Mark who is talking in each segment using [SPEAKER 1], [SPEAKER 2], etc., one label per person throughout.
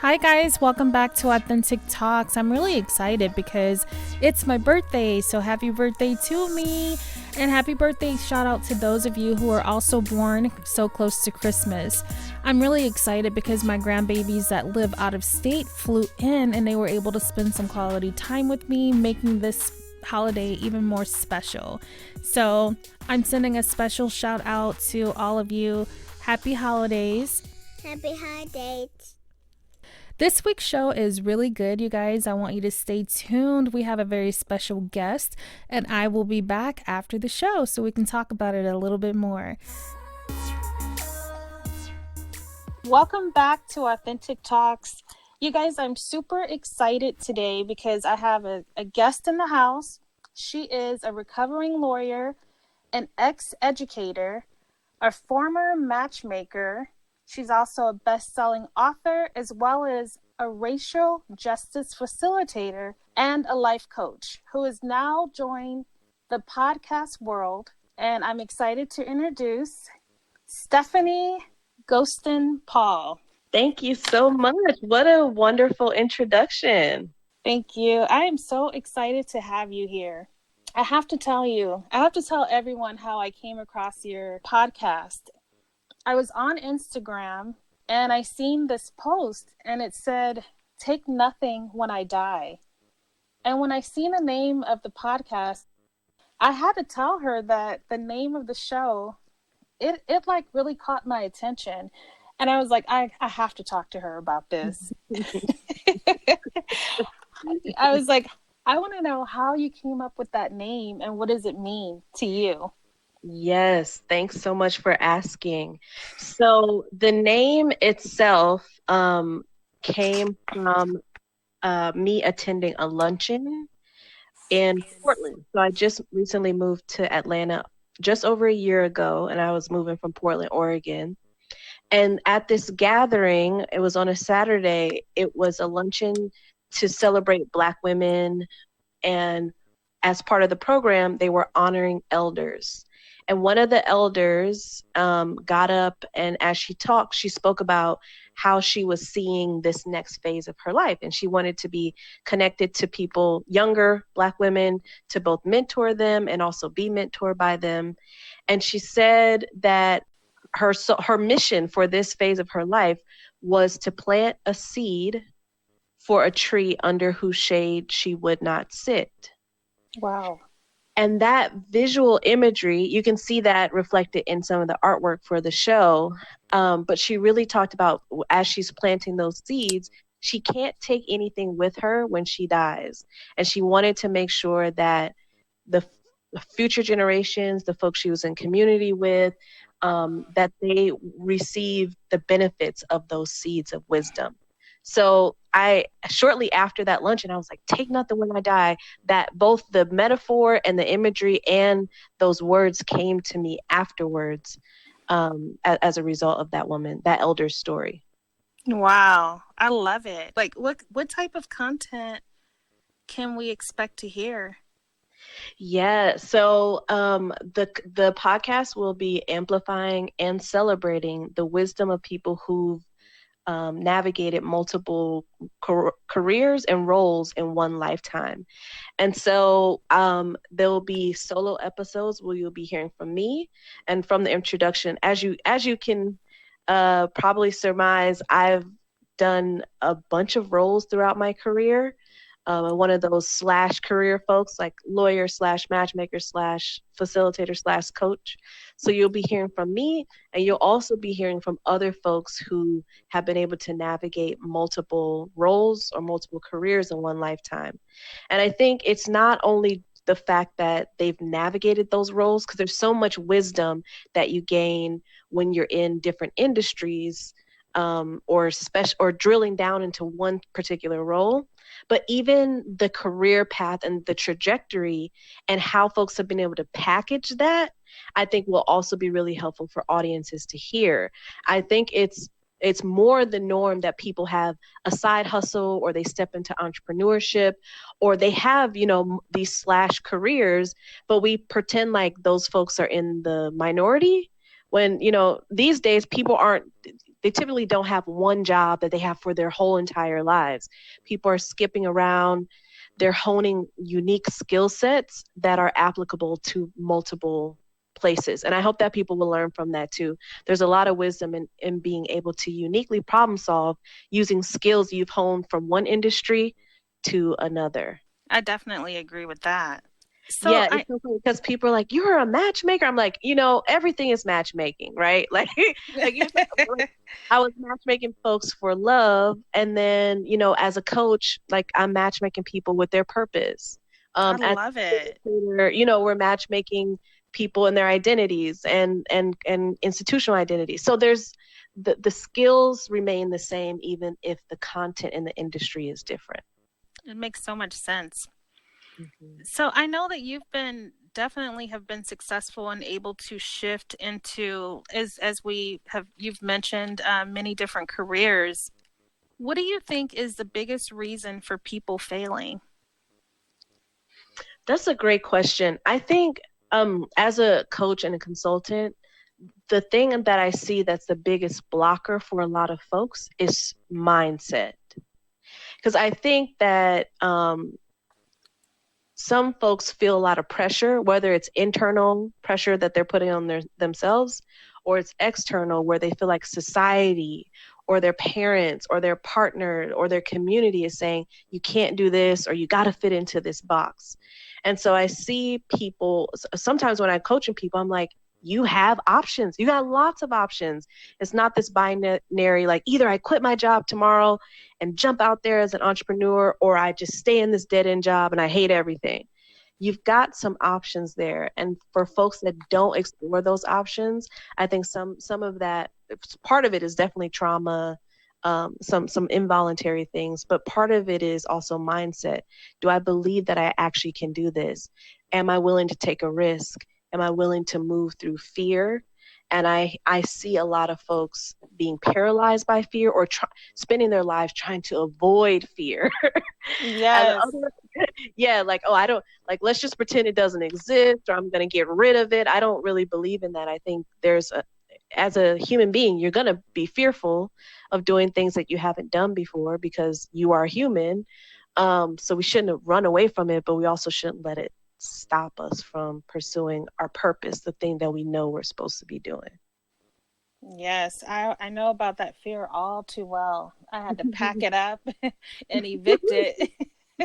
[SPEAKER 1] Hi guys, welcome back to Authentic Talks. I'm really excited because it's my birthday, so happy birthday to me. And happy birthday shout out to those of you who are also born so close to Christmas. I'm really excited because my grandbabies that live out of state flew in and they were able to spend some quality time with me, making this holiday even more special. So I'm sending a special shout out to all of you. Happy holidays.
[SPEAKER 2] Happy holidays.
[SPEAKER 1] This week's show is really good, you guys. I want you to stay tuned. We have a very special guest, and I will be back after the show so we can talk about it a little bit more. Welcome back to Authentic Talks. You guys, I'm super excited today because I have a guest in the house. She is a recovering lawyer, an ex-educator, a former matchmaker. She's also a best-selling author, as well as a racial justice facilitator and a life coach who has now joined the podcast world. And I'm excited to introduce Stephanie Ghoston-Paul.
[SPEAKER 3] Thank you so much. What a wonderful introduction.
[SPEAKER 1] Thank you. I am so excited to have you here. I have to tell everyone how I came across your podcast. I was on Instagram and I seen this post and it said, "Take nothing when I die." And when I seen the name of the podcast, I had to tell her that the name of the show, it like really caught my attention. And I was like, I have to talk to her about this. I was like, I want to know how you came up with that name and what does it mean to you?
[SPEAKER 3] Yes, thanks so much for asking. So the name itself came from me attending a luncheon in Portland. So I just recently moved to Atlanta just over a year ago, and I was moving from Portland, Oregon. And at this gathering, it was on a Saturday, it was a luncheon to celebrate Black women. And as part of the program, they were honoring elders. And one of the elders got up, and as she talked, she spoke about how she was seeing this next phase of her life. And she wanted to be connected to people, younger Black women, to both mentor them and also be mentored by them. And she said that her mission for this phase of her life was to plant a seed for a tree under whose shade she would not sit.
[SPEAKER 1] Wow.
[SPEAKER 3] And that visual imagery, you can see that reflected in some of the artwork for the show. But she really talked about, as she's planting those seeds, she can't take anything with her when she dies. And she wanted to make sure that the future generations, the folks she was in community with, that they receive the benefits of those seeds of wisdom. So shortly after that luncheon, I was like, take nothing when I die, that both the metaphor and the imagery and those words came to me afterwards as a result of that elder's story.
[SPEAKER 1] Wow. I love it. Like what type of content can we expect to hear?
[SPEAKER 3] Yeah. So the podcast will be amplifying and celebrating the wisdom of people who've navigated multiple careers and roles in one lifetime. And so there'll be solo episodes where you'll be hearing from me, and from the introduction, as you can probably surmise, I've done a bunch of roles throughout my career. And one of those / career folks, like lawyer / matchmaker / facilitator / coach. So you'll be hearing from me, and you'll also be hearing from other folks who have been able to navigate multiple roles or multiple careers in one lifetime. And I think it's not only the fact that they've navigated those roles, because there's so much wisdom that you gain when you're in different industries, or drilling down into one particular role, but even the career path and the trajectory and how folks have been able to package that, I think will also be really helpful for audiences to hear. I think it's more the norm that people have a side hustle, or they step into entrepreneurship, or they have, these / careers, but we pretend like those folks are in the minority when, these days people aren't they typically don't have one job that they have for their whole entire lives. People are skipping around. They're honing unique skill sets that are applicable to multiple places. And I hope that people will learn from that too. There's a lot of wisdom in being able to uniquely problem solve using skills you've honed from one industry to another.
[SPEAKER 1] I definitely agree with that. So
[SPEAKER 3] Yeah, it's so funny because people are like, "You're a matchmaker." I'm like, everything is matchmaking, right? Like you said, like, I was matchmaking folks for love, and then as a coach, like I'm matchmaking people with their purpose.
[SPEAKER 1] I
[SPEAKER 3] As
[SPEAKER 1] love
[SPEAKER 3] a
[SPEAKER 1] it.
[SPEAKER 3] facilitator, we're matchmaking people and their identities and institutional identities. So there's the skills remain the same even if the content in the industry is different.
[SPEAKER 1] It makes so much sense.
[SPEAKER 3] Mm-hmm.
[SPEAKER 1] So I know that you've been definitely have been successful and able to shift into as you've mentioned many different careers. What do you think is the biggest reason for people failing?
[SPEAKER 3] That's a great question. I think as a coach and a consultant, the thing that I see that's the biggest blocker for a lot of folks is mindset. Because I think that some folks feel a lot of pressure, whether it's internal pressure that they're putting on themselves, or it's external where they feel like society or their parents or their partner or their community is saying, you can't do this or you got to fit into this box. And so I see people, sometimes when I'm coaching people, I'm like, you have options. You got lots of options. It's not this binary, like either I quit my job tomorrow and jump out there as an entrepreneur, or I just stay in this dead end job and I hate everything. You've got some options there. And for folks that don't explore those options, I think some of that, part of it is definitely trauma, some involuntary things, but part of it is also mindset. Do I believe that I actually can do this? Am I willing to take a risk? Am I willing to move through fear? And I see a lot of folks being paralyzed by fear or spending their lives trying to avoid fear. And the
[SPEAKER 1] Yes.
[SPEAKER 3] other, yeah, like, oh, I don't, like, let's just pretend it doesn't exist or I'm going to get rid of it. I don't really believe in that. I think as a human being, you're going to be fearful of doing things that you haven't done before because you are human. So we shouldn't run away from it, but we also shouldn't let it stop us from pursuing our purpose, the thing that we know we're supposed to be doing.
[SPEAKER 1] Yes, I know about that fear all too well. I had to pack it up and evict it.
[SPEAKER 3] Bye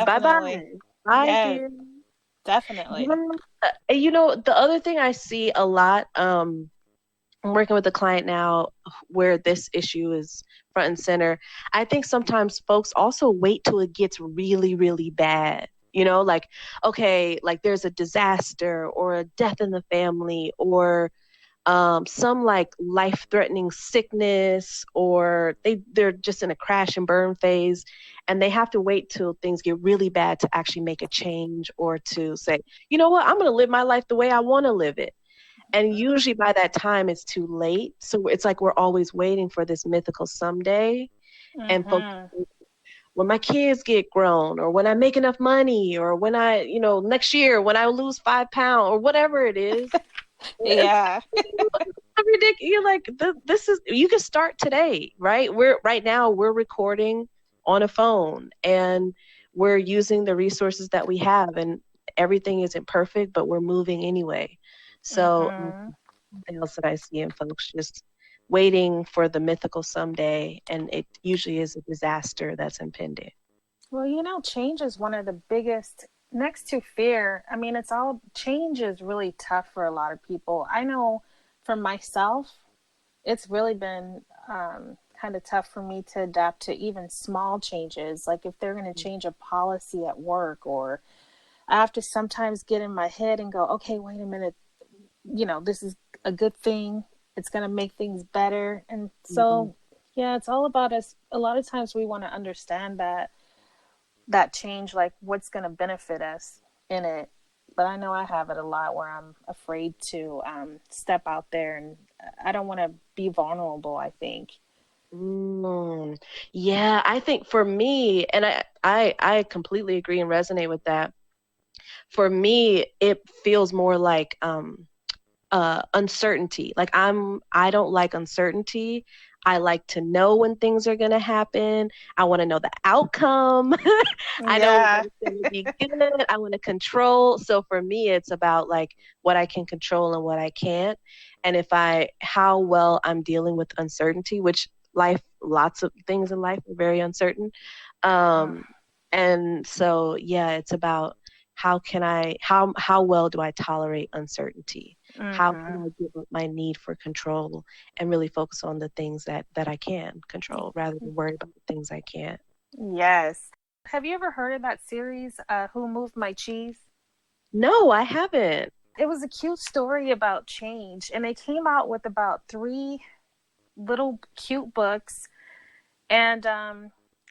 [SPEAKER 3] bye.
[SPEAKER 1] Definitely.
[SPEAKER 3] Bye,
[SPEAKER 1] Yes,
[SPEAKER 3] fear.
[SPEAKER 1] definitely.
[SPEAKER 3] The other thing I see a lot, I'm working with a client now where this issue is front and center. I think sometimes folks also wait till it gets really, really bad. Like, okay, like there's a disaster or a death in the family or some like life-threatening sickness, or they're just in a crash and burn phase, and they have to wait till things get really bad to actually make a change or to say, you know what, I'm going to live my life the way I want to live it. And usually by that time it's too late. So it's like we're always waiting for this mythical someday. And folks,
[SPEAKER 1] Mm-hmm.
[SPEAKER 3] when my kids get grown, or when I make enough money, or when I, next year when I lose 5 pounds, or whatever it is.
[SPEAKER 1] Yeah.
[SPEAKER 3] Ridiculous. You're like, this is, you can start today, right? Right now we're recording on a phone and we're using the resources that we have, and everything isn't perfect, but we're moving anyway. So
[SPEAKER 1] Mm-hmm.
[SPEAKER 3] something else that I see in folks just waiting for the mythical someday, and it usually is a disaster that's impending.
[SPEAKER 1] Well, change is one of the biggest, next to fear. I mean, change is really tough for a lot of people. I know for myself, it's really been kind of tough for me to adapt to even small changes. Like if they're going to change a policy at work, or I have to sometimes get in my head and go, okay, wait a minute, this is a good thing. It's going to make things better. And
[SPEAKER 3] Mm-hmm.
[SPEAKER 1] so, yeah, it's all about us. A lot of times we want to understand that change, like what's going to benefit us in it. But I know I have it a lot where I'm afraid to step out there, and I don't want to be vulnerable, I think.
[SPEAKER 3] Mm. Yeah, I think for me, and I completely agree and resonate with that. For me, it feels more like uncertainty. Like I don't like uncertainty. I like to know when things are going to happen. I want to know the outcome. I know
[SPEAKER 1] Yeah.
[SPEAKER 3] when it's going to be good. I want to control. So for me, it's about like what I can control and what I can't. And how well I'm dealing with uncertainty, which lots of things in life are very uncertain. Um, and so, yeah, it's about how well do I tolerate uncertainty? How can
[SPEAKER 1] Mm-hmm.
[SPEAKER 3] I give up my need for control and really focus on the things that I can control rather than worry about the things I can't?
[SPEAKER 1] Yes. Have you ever heard of that series, Who Moved My Cheese?
[SPEAKER 3] No, I haven't.
[SPEAKER 1] It was a cute story about change, and they came out with about three little cute books, and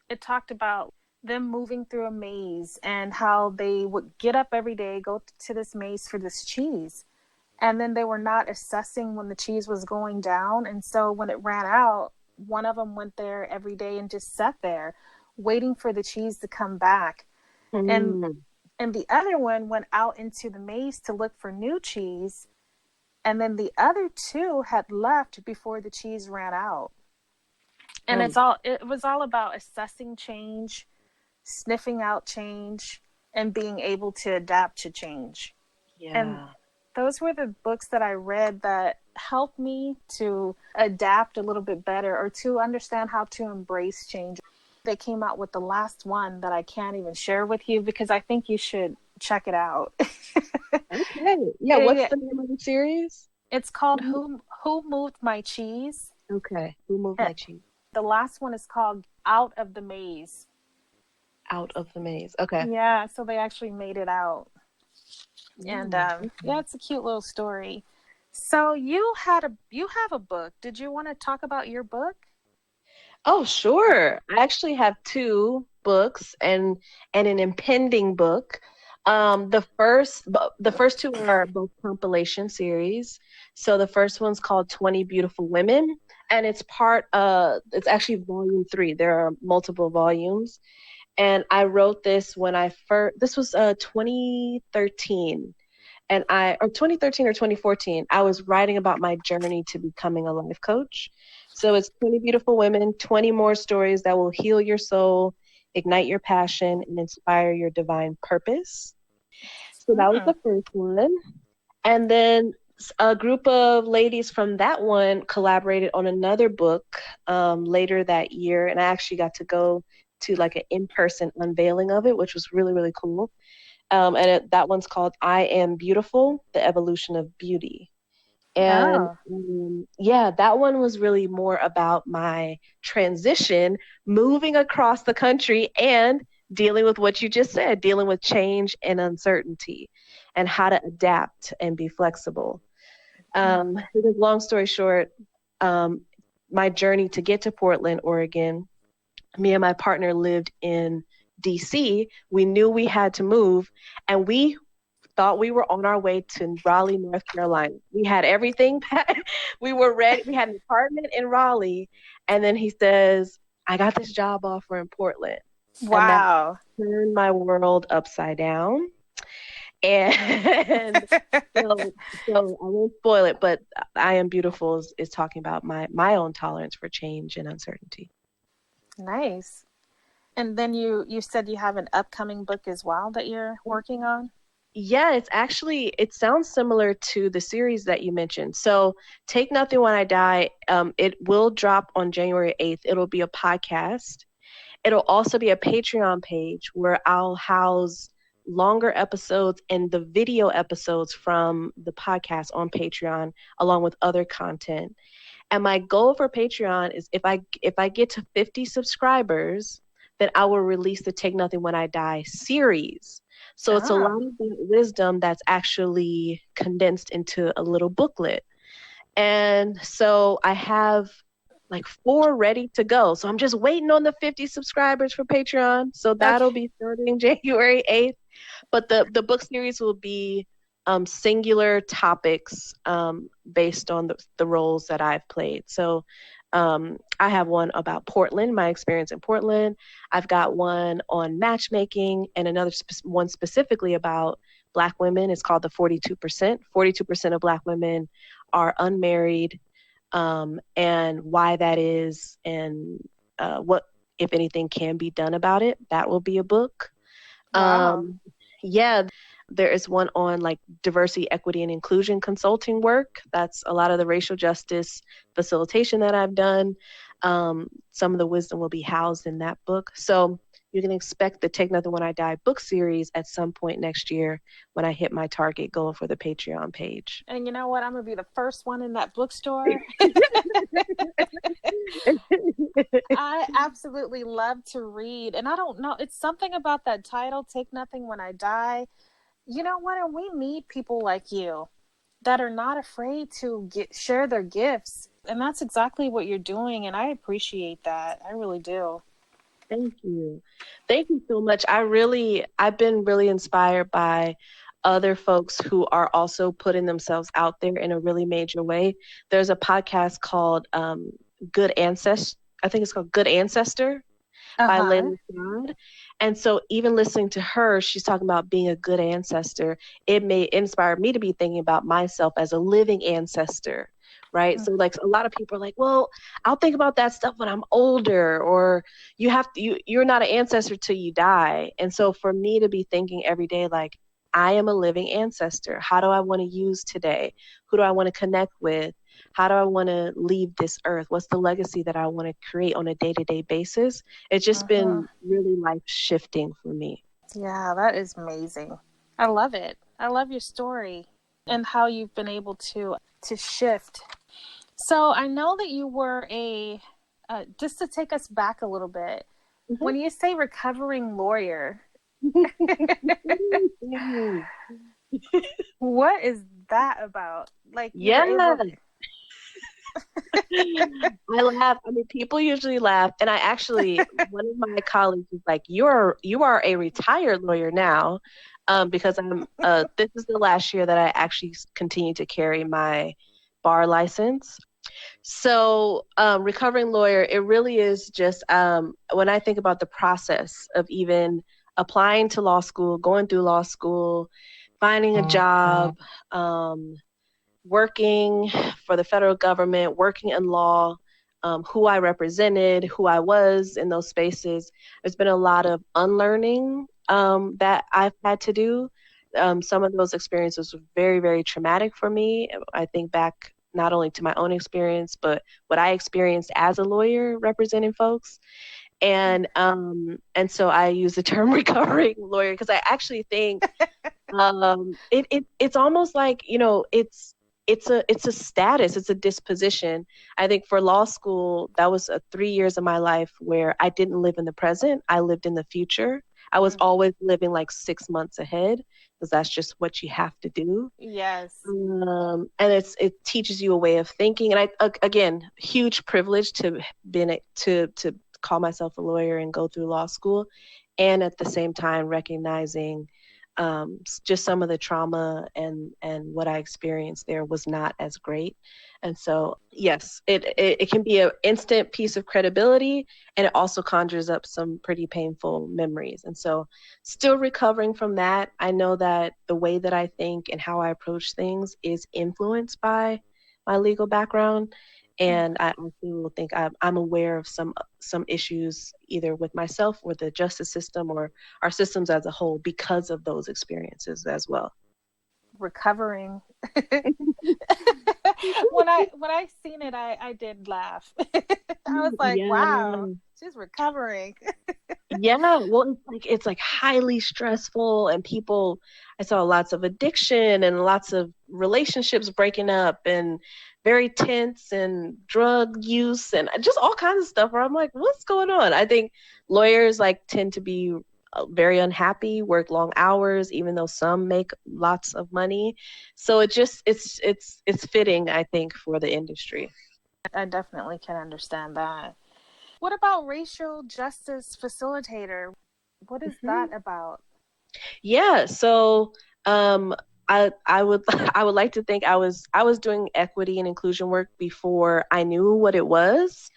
[SPEAKER 1] it talked about them moving through a maze and how they would get up every day, go to this maze for this cheese, and then they were not assessing when the cheese was going down, and so when it ran out, one of them went there every day and just sat there waiting for the cheese to come back, and
[SPEAKER 3] Mm,
[SPEAKER 1] the other one went out into the maze to look for new cheese, and then the other two had left before the cheese ran out. And
[SPEAKER 3] oh,
[SPEAKER 1] it was all about assessing change, sniffing out change, and being able to adapt to change. And
[SPEAKER 3] yeah.
[SPEAKER 1] those were the books that I read that helped me to adapt a little bit better or to understand how to embrace change. They came out with the last one that I can't even share with you because I think you should check it out.
[SPEAKER 3] Okay. Yeah, what's
[SPEAKER 1] it,
[SPEAKER 3] the name of the series?
[SPEAKER 1] it's called
[SPEAKER 3] Mhm.
[SPEAKER 1] Who Moved My Cheese?
[SPEAKER 3] Okay. Who moved
[SPEAKER 1] Uh,
[SPEAKER 3] my cheese?
[SPEAKER 1] The last one is called Out of the Maze.
[SPEAKER 3] Out of the maze. Okay.
[SPEAKER 1] Yeah, so they actually made it out. And yeah,
[SPEAKER 3] Okay.
[SPEAKER 1] it's a cute little story. So you have a book. Did you want to talk about your book?
[SPEAKER 3] Oh, sure. I actually have two books and an impending book. The first two are both compilation series. So the first one's called 20 Beautiful Women, and it's actually volume 3. There are multiple volumes. And I wrote this when I first this was 2013, or 2013 or 2014, I was writing about my journey to becoming a life coach. So it's 20 beautiful women, 20 more stories that will heal your soul, ignite your passion, and inspire your divine purpose. So that was
[SPEAKER 1] Mm.
[SPEAKER 3] the first one. And then a group of ladies from that one collaborated on another book later that year. And I actually got to go to like an in-person unveiling of it, which was really, really cool. That one's called I Am Beautiful, The Evolution of Beauty. And
[SPEAKER 1] Oh.
[SPEAKER 3] yeah, that one was really more about my transition, moving across the country and dealing with what you just said, dealing with change and uncertainty and how to adapt and be flexible.
[SPEAKER 1] Mm.
[SPEAKER 3] Because long story short, um, my journey to get to Portland, Oregon, me and my partner lived in DC. We knew we had to move, and we thought we were on our way to Raleigh, North Carolina. We had everything. We were ready. We had an apartment in Raleigh. And then he says, I got this job offer in Portland. And that
[SPEAKER 1] Wow.
[SPEAKER 3] turned my world upside down. And so, so I won't spoil it, but I Am Beautiful is talking about my own tolerance for change and uncertainty.
[SPEAKER 1] Nice. And then you said you have an upcoming book as well that you're working on?
[SPEAKER 3] Yeah, it sounds similar to the series that you mentioned. So, Take Nothing When I Die, it will drop on January 8th. It'll be a podcast. It'll also be a Patreon page where I'll house longer episodes and the video episodes from the podcast on Patreon, along with other content. And my goal for Patreon is if I get to 50 subscribers, then I will release the Take Nothing When I Die series. So it's a
[SPEAKER 1] Oh.
[SPEAKER 3] lot of that wisdom that's actually condensed into a little booklet. And so I have like 4 ready to go. So I'm just waiting on the 50 subscribers for Patreon. So
[SPEAKER 1] Okay.
[SPEAKER 3] that'll be starting January 8th. But the book series will be singular topics based on the roles that I've played. So I have one about Portland, my experience in Portland. I've got one on matchmaking and another one specifically about Black women. It's called the 42%. 42% of Black women are unmarried, and why that is, and what, if anything, can be done about it. That will be a book.
[SPEAKER 1] Wow.
[SPEAKER 3] Yeah, there is one on like diversity, equity, and inclusion consulting work. That's a lot of the racial justice facilitation that I've done. Some of the wisdom will be housed in that book. So you can expect the Take Nothing When I Die book series at some point next year when I hit my target goal for the Patreon page.
[SPEAKER 1] And you know what? I'm going to be the first one in that bookstore. I absolutely love to read. And I don't know, it's something about that title, Take Nothing When I Die. You know what? And we need people like you that are not afraid to share their gifts. And that's exactly what you're doing. And I appreciate that. I really do.
[SPEAKER 3] Thank you. Thank you so much. I've been really inspired by other folks who are also putting themselves out there in a really major way. There's a podcast called Good Ancestor. I think it's called Good Ancestor by Layla Saad. And so even listening to her, she's talking about being a good ancestor. It may inspire me to be thinking about myself as a living ancestor. Right. So like a lot of people are like, well, I'll think about that stuff when I'm older, or you're not an ancestor till you die. And so for me to be thinking every day, like, I am a living ancestor. How do I want to use today? Who do I want to connect with? How do I want to leave this earth? What's the legacy that I want to create on a day-to-day basis? It's just been really life shifting for me.
[SPEAKER 1] Yeah, that is amazing. I love it. I love your story and how you've been able to shift. So I know that you were just to take us back a little bit, when you say recovering lawyer, what is that about? Like,
[SPEAKER 3] I laugh. I mean, people usually laugh, and I actually, one of my colleagues was like, "You are a retired lawyer now," because I'm. This is the last year that I actually continue to carry my bar license. So, recovering lawyer, it really is just when I think about the process of even applying to law school, going through law school, finding a job, working for the federal government, working in law, who I represented, who I was in those spaces. There's been a lot of unlearning that I've had to do. Some of those experiences were very, very traumatic for me. I think back not only to my own experience, but what I experienced as a lawyer representing folks. And so I use the term recovering lawyer because I actually think it's almost like, it's a status, it's a disposition. I think for law school, that was 3 years of my life where I didn't live in the present. I lived in the future. I was always living like 6 months ahead because that's just what you have to do.
[SPEAKER 1] Yes.
[SPEAKER 3] And it teaches you a way of thinking. And again, huge privilege to call myself a lawyer and go through law school. And at the same time, recognizing just some of the trauma and what I experienced there was not as great. And so, yes, it can be an instant piece of credibility, and it also conjures up some pretty painful memories. And so still recovering from that. I know that the way that I think and how I approach things is influenced by my legal background. And I also think I'm aware of some issues either with myself or the justice system or our systems as a whole because of those experiences as well.
[SPEAKER 1] Recovering. When I seen it, I did laugh. I was like, wow, she's recovering.
[SPEAKER 3] Yeah, well, it's like highly stressful, and I saw lots of addiction and lots of relationships breaking up and very tense, and drug use and just all kinds of stuff where I'm like, what's going on? I think lawyers tend to be very unhappy, work long hours, even though some make lots of money. So it's fitting, I think, for the industry.
[SPEAKER 1] I definitely can understand that. What about racial justice facilitator? What is that about?
[SPEAKER 3] Yeah, so I would like to think I was doing equity and inclusion work before I knew what it was.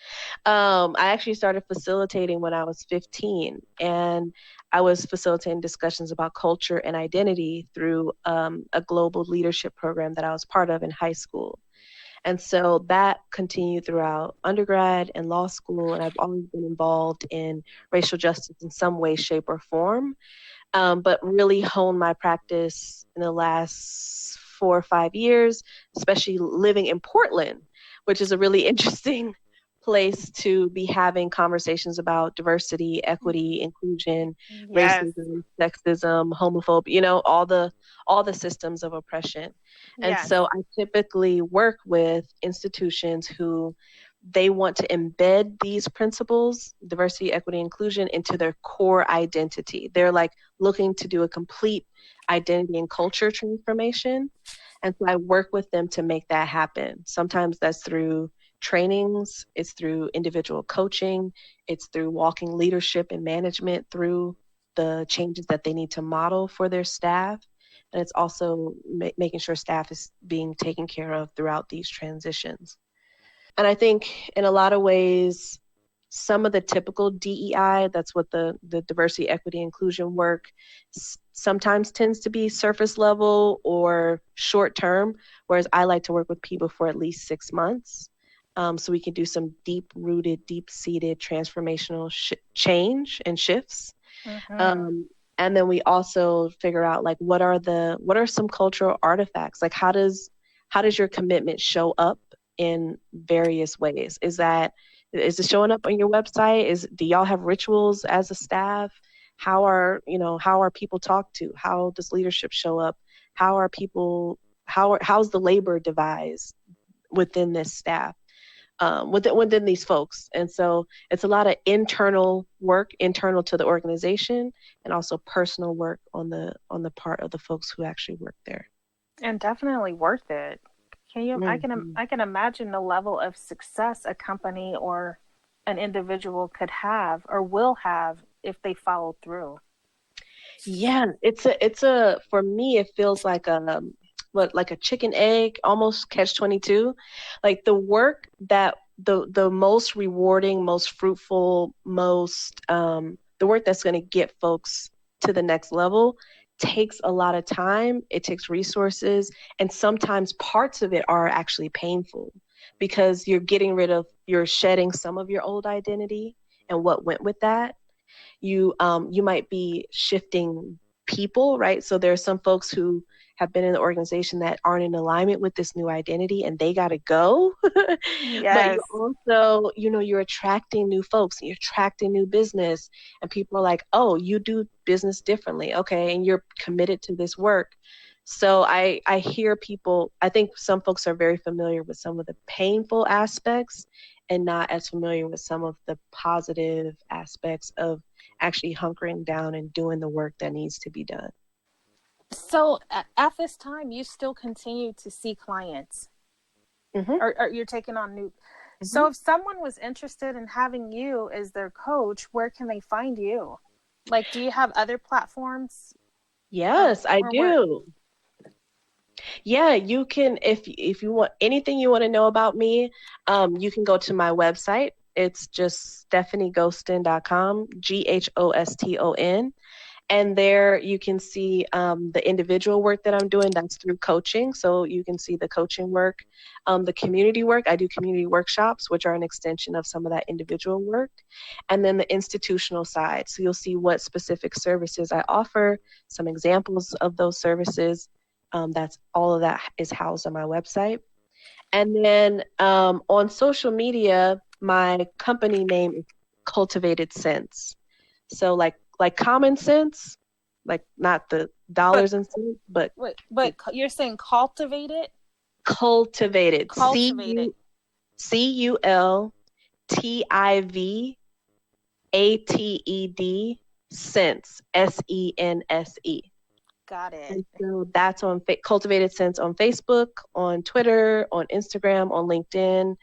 [SPEAKER 3] I actually started facilitating when I was 15, and I was facilitating discussions about culture and identity through a global leadership program that I was part of in high school. And so that continued throughout undergrad and law school. And I've always been involved in racial justice in some way, shape, or form, but really honed my practice in the last 4 or 5 years, especially living in Portland, which is a really interesting place to be having conversations about diversity, equity, inclusion,
[SPEAKER 1] Yes.
[SPEAKER 3] racism, sexism, homophobia, all the systems of oppression. And
[SPEAKER 1] Yes.
[SPEAKER 3] so I typically work with institutions who they want to embed these principles, diversity, equity, inclusion, into their core identity. They're like looking to do a complete identity and culture transformation. And so I work with them to make that happen. Sometimes that's through trainings, it's through individual coaching, it's through walking leadership and management through the changes that they need to model for their staff. And it's also making sure staff is being taken care of throughout these transitions. And I think in a lot of ways, some of the typical DEI, that's what the diversity, equity, inclusion work sometimes tends to be surface level or short term, whereas I like to work with people for at least 6 months. So we can do some deep rooted, deep seated transformational change and shifts.
[SPEAKER 1] Mm-hmm.
[SPEAKER 3] And then we also figure out like what are some cultural artifacts? Like how does your commitment show up in various ways? Is it showing up on your website? Do y'all have rituals as a staff? How are people talked to? How does leadership show up? How's the labor devised within this staff? Within these folks. And so it's a lot of internal work, internal to the organization, and also personal work on the part of the folks who actually work there.
[SPEAKER 1] And definitely worth it. Can you?
[SPEAKER 3] Mm-hmm.
[SPEAKER 1] I can imagine the level of success a company or an individual could have or will have if they follow through.
[SPEAKER 3] Yeah, it's a for me it feels like like a chicken egg, almost catch 22. Like the work that the most rewarding, most fruitful, the work that's going to get folks to the next level takes a lot of time, it takes resources, and sometimes parts of it are actually painful because you're shedding some of your old identity and what went with that. You might be shifting people, right? So there are some folks who have been in the organization that aren't in alignment with this new identity and they got to go. But you
[SPEAKER 1] Yes.
[SPEAKER 3] also, you're attracting new folks and you're attracting new business, and people are like, oh, you do business differently. Okay. And you're committed to this work. So I hear people, I think some folks are very familiar with some of the painful aspects and not as familiar with some of the positive aspects of actually hunkering down and doing the work that needs to be done.
[SPEAKER 1] So at this time, you still continue to see clients,
[SPEAKER 3] Mm-hmm.
[SPEAKER 1] or you're taking on new.
[SPEAKER 3] Mm-hmm.
[SPEAKER 1] So if someone was interested in having you as their coach, where can they find you? Like, do you have other platforms?
[SPEAKER 3] Yes, I
[SPEAKER 1] Or where?
[SPEAKER 3] do. Yeah, you can, if you want anything you want to know about me, you can go to my website. It's just StephanieGhoston.com, Ghoston. And there you can see the individual work that I'm doing. That's through coaching. So you can see the coaching work, the community work. I do community workshops, which are an extension of some of that individual work. And then the institutional side. So you'll see what specific services I offer, some examples of those services. That's all of that is housed on my website. And then on social media, my company name is CultivatedSense. So like common sense, like not the
[SPEAKER 1] But
[SPEAKER 3] dollars and cents, but
[SPEAKER 1] but you're saying cultivated,
[SPEAKER 3] cultivated.
[SPEAKER 1] cultivated.
[SPEAKER 3] Cultivated sense, SENSE.
[SPEAKER 1] Got it.
[SPEAKER 3] And so that's on Cultivated Sense on Facebook, on Twitter, on Instagram, on LinkedIn.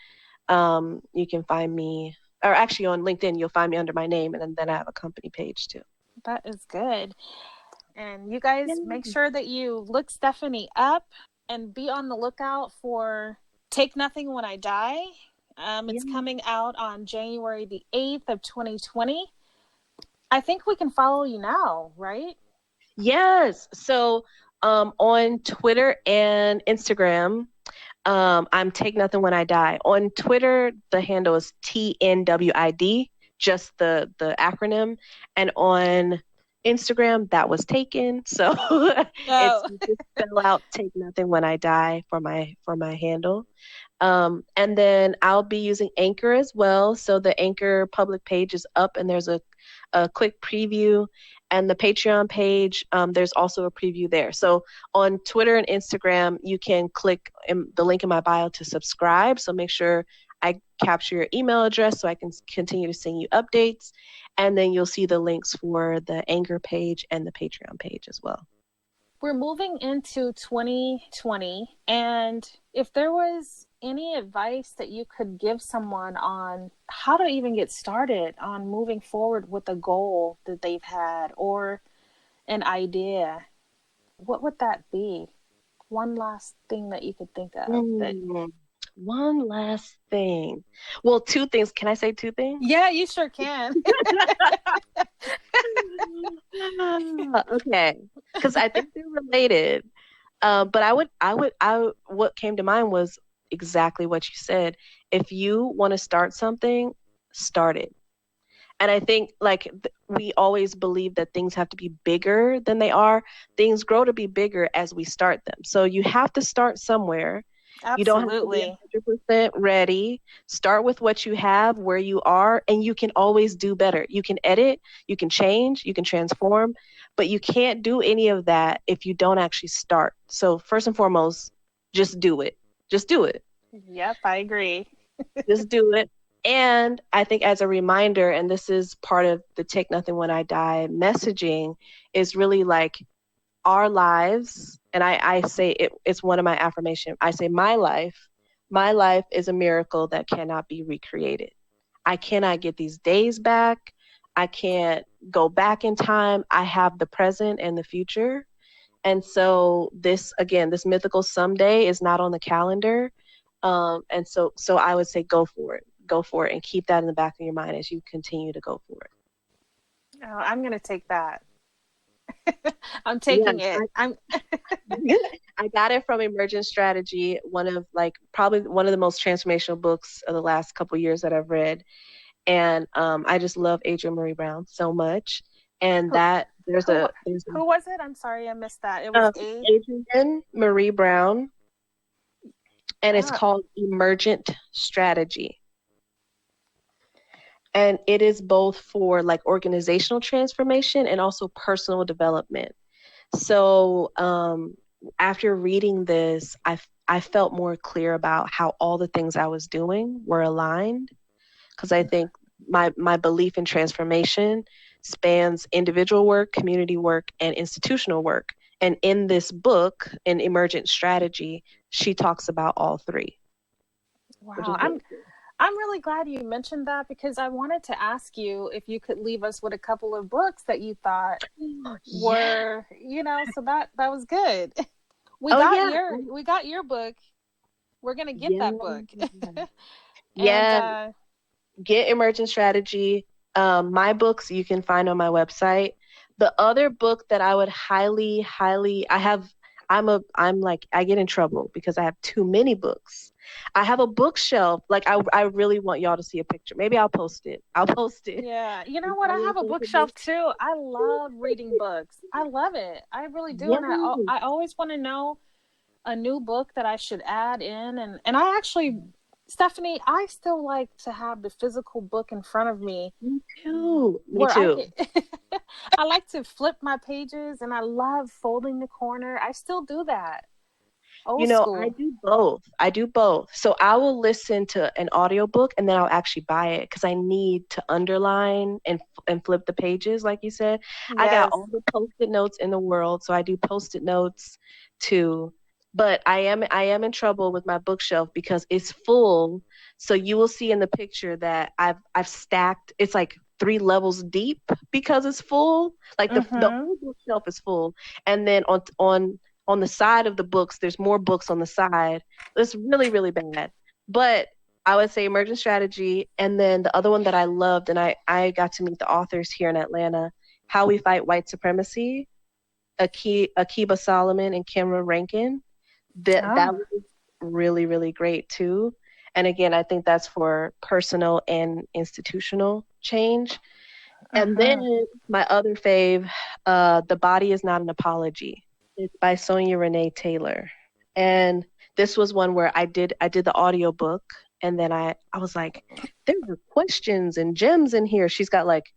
[SPEAKER 3] You can find me, or actually on LinkedIn, you'll find me under my name, and then I have a company page too.
[SPEAKER 1] That is good. And you guys make
[SPEAKER 3] Yeah.
[SPEAKER 1] sure that you look Stephanie up and be on the lookout for Take Nothing When I Die. It's
[SPEAKER 3] Yeah.
[SPEAKER 1] coming out on January the 8th of 2020. I think we can follow you now, right?
[SPEAKER 3] Yes. So on Twitter and Instagram, I'm Take Nothing When I Die. On Twitter, the handle is TNWID, just the acronym. And on Instagram, that was taken. So it's
[SPEAKER 1] No.
[SPEAKER 3] just spell out Take Nothing When I Die for my handle. And then I'll be using Anchor as well. So the Anchor public page is up, and there's a quick preview. And the Patreon page, there's also a preview there. So on Twitter and Instagram, you can click the link in my bio to subscribe. So make sure I capture your email address so I can continue to send you updates. And then you'll see the links for the Anchor page and the Patreon page as well.
[SPEAKER 1] We're moving into 2020, and if there was any advice that you could give someone on how to even get started on moving forward with a goal that they've had or an idea, what would that be? One last thing that you could think of that.
[SPEAKER 3] One last thing. Well, two things. Can I say two things?
[SPEAKER 1] Yeah, you sure can.
[SPEAKER 3] Okay, because I think they're related. But what came to mind was exactly what you said. If you want to start something, start it. And I think like we always believe that things have to be bigger than they are. Things grow to be bigger as we start them. So you have to start somewhere. You don't have to be
[SPEAKER 1] Absolutely.
[SPEAKER 3] 100% ready. Start with what you have, where you are, and you can always do better. You can edit, you can change, you can transform, but you can't do any of that if you don't actually start. So first and foremost, just do it. Just do it.
[SPEAKER 1] Yep, I agree.
[SPEAKER 3] Just do it. And I think as a reminder, and this is part of the Take Nothing When I Die messaging, is really like our lives. And I say it's one of my affirmations. I say my life is a miracle that cannot be recreated. I cannot get these days back. I can't go back in time. I have the present and the future. And so this mythical someday is not on the calendar. And so I would say go for it and keep that in the back of your mind as you continue to go for it.
[SPEAKER 1] Oh, I'm going to take that. I'm
[SPEAKER 3] Yeah,
[SPEAKER 1] taking it.
[SPEAKER 3] I got it from Emergent Strategy, probably one of the most transformational books of the last couple years that I've read. And I just love Adrienne Marie Brown so much. And
[SPEAKER 1] Who,
[SPEAKER 3] that there's
[SPEAKER 1] who,
[SPEAKER 3] a
[SPEAKER 1] who was it? I'm sorry, I missed that. It was
[SPEAKER 3] Adrienne Marie Brown, and it's
[SPEAKER 1] Ah,
[SPEAKER 3] called Emergent Strategy. And it is both for like organizational transformation and also personal development. So after reading this, I felt more clear about how all the things I was doing were aligned, because I think my belief in transformation spans individual work, community work, and institutional work. And in this book, in Emergent Strategy, she talks about all three, which
[SPEAKER 1] wow.
[SPEAKER 3] is really
[SPEAKER 1] I'm really glad you mentioned that because I wanted to ask you if you could leave us with a couple of books that you thought
[SPEAKER 3] cool. Yeah.
[SPEAKER 1] were, so that was good.
[SPEAKER 3] Oh yeah.
[SPEAKER 1] We got your book. We're going to get
[SPEAKER 3] Yeah.
[SPEAKER 1] that book. And
[SPEAKER 3] Yeah. Get Emergent Strategy. My books you can find on my website. The other book that I would highly, I get in trouble because I have too many books. I have a bookshelf. Like I really want y'all to see a picture. Maybe I'll post it.
[SPEAKER 1] yeah, you know
[SPEAKER 3] It's
[SPEAKER 1] what? I
[SPEAKER 3] always
[SPEAKER 1] have a
[SPEAKER 3] like a book.
[SPEAKER 1] bookshelf too. I love reading books. I love it. I really do.
[SPEAKER 3] Yeah.
[SPEAKER 1] And I always want to know a new book that I should add in. And I actually, Stephanie, I still like to have the physical book in front of me
[SPEAKER 3] Me too. Me
[SPEAKER 1] where I
[SPEAKER 3] too.
[SPEAKER 1] can, I like to flip my pages and I love folding the corner. I still do that.
[SPEAKER 3] You
[SPEAKER 1] Old
[SPEAKER 3] know, I
[SPEAKER 1] school.
[SPEAKER 3] do both. I do both. So I will listen to an audiobook and then I'll actually buy it because I need to underline and flip the pages, like you said. I got
[SPEAKER 1] Yes.
[SPEAKER 3] all the post-it notes in the world, so I do post-it notes too. But I am in trouble with my bookshelf because it's full. So you will see in the picture that I've stacked. It's like 3 levels deep because it's full. Like the
[SPEAKER 1] Mm-hmm.
[SPEAKER 3] whole bookshelf is full, and then on the side of the books, there's more books on the side. It's really, really bad. But I would say emergent strategy. And then the other one that I loved, and I got to meet the authors here in Atlanta, How We Fight White Supremacy, Akiba Solomon and Kimra Rankin. That
[SPEAKER 1] Oh,
[SPEAKER 3] was really, really great too. And again, I think that's for personal and institutional change. And then
[SPEAKER 1] uh-huh.
[SPEAKER 3] my other fave, The Body Is Not an Apology. It's by Sonia Renee Taylor. And this was one where I did the audiobook, and then I was like, there were questions and gems in here. She's got like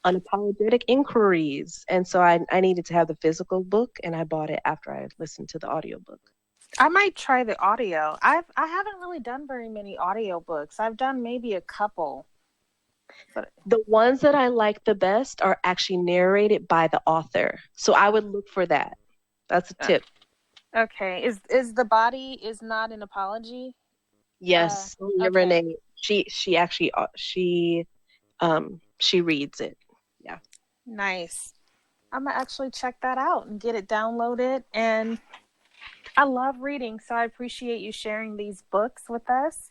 [SPEAKER 3] unapologetic inquiries. And so I needed to have the physical book, and I bought it after I listened to the audiobook.
[SPEAKER 1] I might try the audio. I haven't really done very many audiobooks. I've done maybe a couple. But
[SPEAKER 3] The ones that I like the best are actually narrated by the author. So I would look for that. That's a tip.
[SPEAKER 1] okay. Is The Body Is Not an Apology?
[SPEAKER 3] Yes, Sonia
[SPEAKER 1] Okay.
[SPEAKER 3] Renee. She actually she reads it. Yeah.
[SPEAKER 1] Nice. I'm gonna actually check that out and get it downloaded. And I love reading, so I appreciate you sharing these books with us.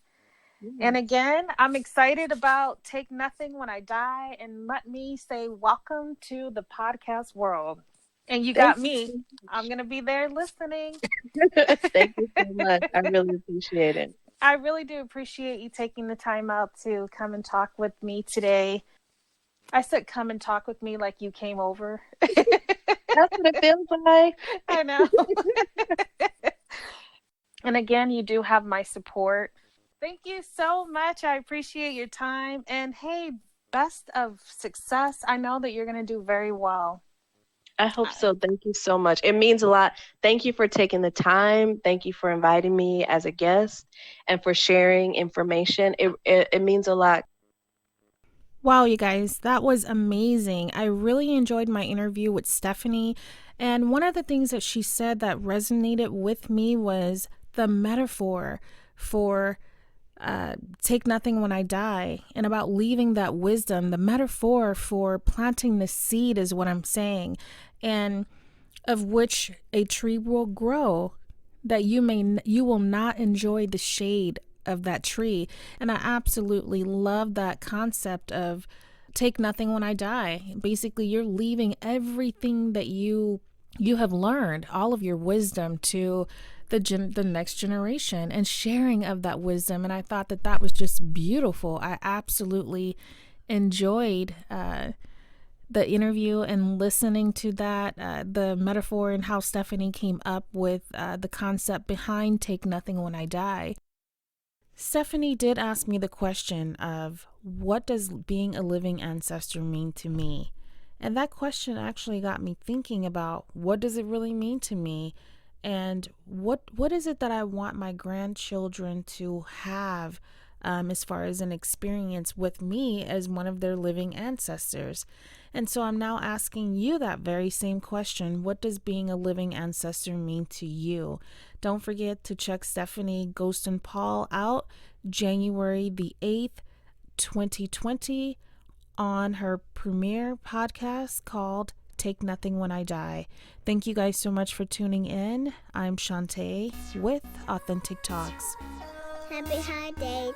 [SPEAKER 1] And again, I'm excited about Take Nothing When I Die, and let me say welcome to the podcast world. And you
[SPEAKER 3] Thank
[SPEAKER 1] got
[SPEAKER 3] you
[SPEAKER 1] me.
[SPEAKER 3] so
[SPEAKER 1] I'm going to be there listening.
[SPEAKER 3] much. Thank you so much. I really appreciate it.
[SPEAKER 1] I really do appreciate you taking the time out to come and talk with me today. I said come and talk with me like you came over.
[SPEAKER 3] That's what it feels like.
[SPEAKER 1] I know. And again, you do have my support. Thank you so much. I appreciate your time. And hey, best of success. I know that you're going to do very well.
[SPEAKER 3] I hope so. Thank you so much. It means a lot. Thank you for taking the time. Thank you for inviting me as a guest and for sharing information. It means a lot.
[SPEAKER 1] Wow, you guys, that was amazing. I really enjoyed my interview with Stephanie. And one of the things that she said that resonated with me was the metaphor for take nothing when I die, and about leaving that wisdom. The metaphor for planting the seed is what I'm saying, and of which a tree will grow, that you will not enjoy the shade of that tree. And I absolutely love that concept of take nothing when I die. Basically, you're leaving everything that you have learned, all of your wisdom, to the next generation, and sharing of that wisdom. And I thought that that was just beautiful. I absolutely enjoyed the interview and listening to that, the metaphor, and how Stephanie came up with the concept behind take nothing when I die. Stephanie did ask me the question of what does being a living ancestor mean to me? And that question actually got me thinking about what does it really mean to me, and what is it that I want my grandchildren to have, as far as an experience with me as one of their living ancestors. And so I'm now asking you that very same question. What does being a living ancestor mean to you? Don't forget to check Stephanie Ghoston-Paul out January the 8th, 2020 on her premiere podcast called Take Nothing When I Die. Thank you guys so much for tuning in. I'm Shanta with Authentic Talks.
[SPEAKER 2] Happy holidays.